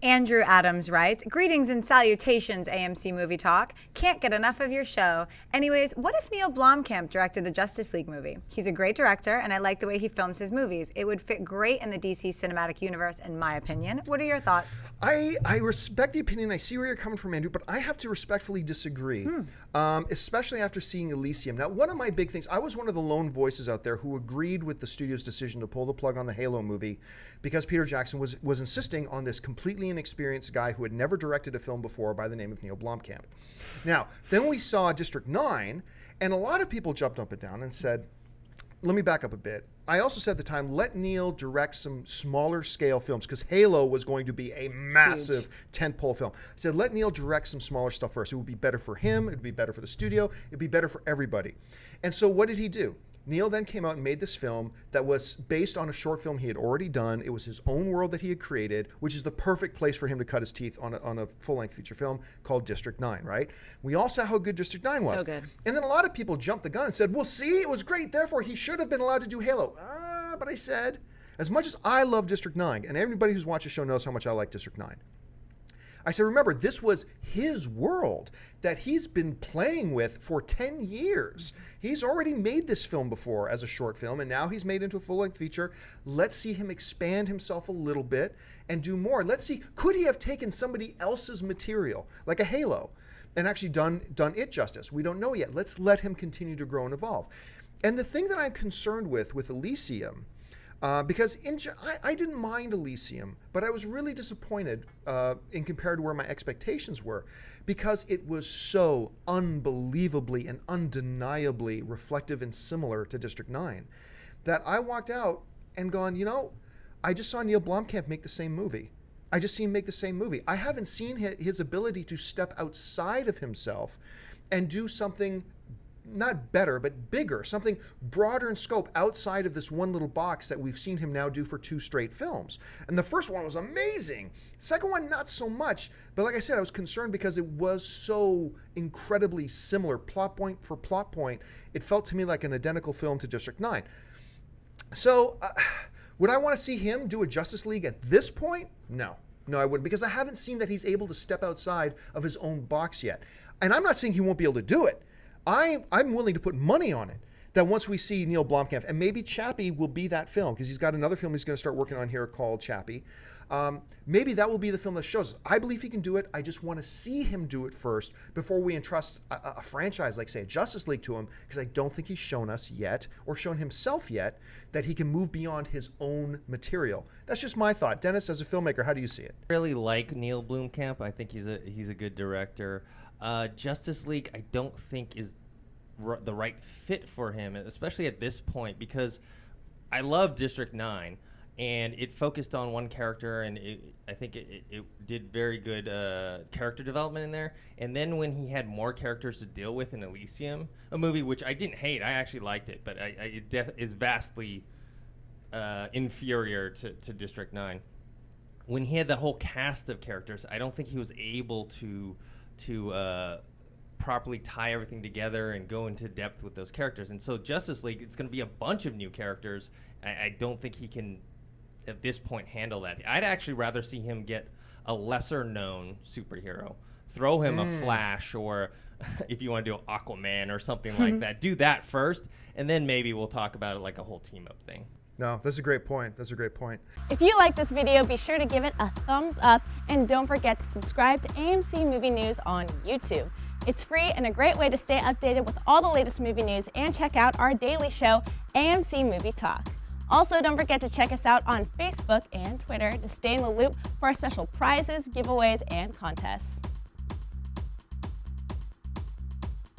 Andrew Adams writes, greetings and salutations, AMC Movie Talk. Can't get enough of your show. Anyways, what if Neill Blomkamp directed the Justice League movie? He's a great director, and I like the way he films his movies. It would fit great in the DC cinematic universe, in my opinion. What are your thoughts? I respect the opinion. I see where you're coming from, Andrew, but I have to respectfully disagree, especially after seeing Elysium. Now, one of my big things, I was one of the lone voices out there who agreed with the studio's decision to pull the plug on the Halo movie because Peter Jackson was insisting on this completely inexperienced guy who had never directed a film before by the name of Neill Blomkamp. Now, then we saw District 9, and a lot of people jumped up and down and said, let me back up a bit. I also said at the time, let Neill direct some smaller scale films because Halo was going to be a massive tentpole film. I said, let Neill direct some smaller stuff first. It would be better for him. It would be better for the studio. It would be better for everybody. And so what did he do? Neill then came out and made this film that was based on a short film he had already done. It was his own world that he had created, which is the perfect place for him to cut his teeth on a full-length feature film called District 9, right? We all saw how good District 9 was. So good. And then a lot of people jumped the gun and said, well, see, it was great, therefore he should have been allowed to do Halo. But I said, as much as I love District 9, and everybody who's watched the show knows how much I like District 9, I said, remember, this was his world that he's been playing with for 10 years. He's already made this film before as a short film, and now he's made into a full-length feature. Let's see him expand himself a little bit and do more. Let's see, could he have taken somebody else's material, like a Halo, and actually done it justice? We don't know yet. Let's let him continue to grow and evolve. And the thing that I'm concerned with Elysium, because I didn't mind Elysium, but I was really disappointed in compared to where my expectations were, because it was so unbelievably and undeniably reflective and similar to District 9 that I walked out and gone, I just saw Neill Blomkamp make the same movie. I just seen him make the same movie. I haven't seen his ability to step outside of himself and do something not better, but bigger, something broader in scope outside of this one little box that we've seen him now do for 2 straight films. And the first one was amazing. Second one, not so much. But like I said, I was concerned because it was so incredibly similar, plot point for plot point. It felt to me like an identical film to District 9. So would I want to see him do a Justice League at this point? No, I wouldn't, because I haven't seen that he's able to step outside of his own box yet. And I'm not saying he won't be able to do it. I'm willing to put money on it that once we see Neill Blomkamp, and maybe Chappie will be that film, because he's got another film he's going to start working on here called Chappie. Maybe that will be the film that shows us. I believe he can do it. I just want to see him do it first before we entrust a franchise like, say, a Justice League to him, because I don't think he's shown us yet, or shown himself yet, that he can move beyond his own material. That's just my thought. Dennis, as a filmmaker, how do you see it? I really like Neill Blomkamp. I think he's a good director. Justice League, I don't think is the right fit for him, especially at this point, because I love District 9, and it focused on one character, and I think it did very good character development in there. And then when he had more characters to deal with in Elysium, a movie which I didn't hate, I actually liked it, but it is vastly inferior to District 9. When he had the whole cast of characters, I don't think he was able to properly tie everything together and go into depth with those characters. And so Justice League, it's going to be a bunch of new characters. I don't think he can, at this point, handle that. I'd actually rather see him get a lesser-known superhero. Throw him a Flash, or if you want to do Aquaman or something like that. Do that first, and then maybe we'll talk about it like a whole team-up thing. No, that's a great point. If you like this video, be sure to give it a thumbs up, and don't forget to subscribe to AMC Movie News on YouTube. It's free and a great way to stay updated with all the latest movie news, and check out our daily show, AMC Movie Talk. Also, don't forget to check us out on Facebook and Twitter to stay in the loop for our special prizes, giveaways, and contests.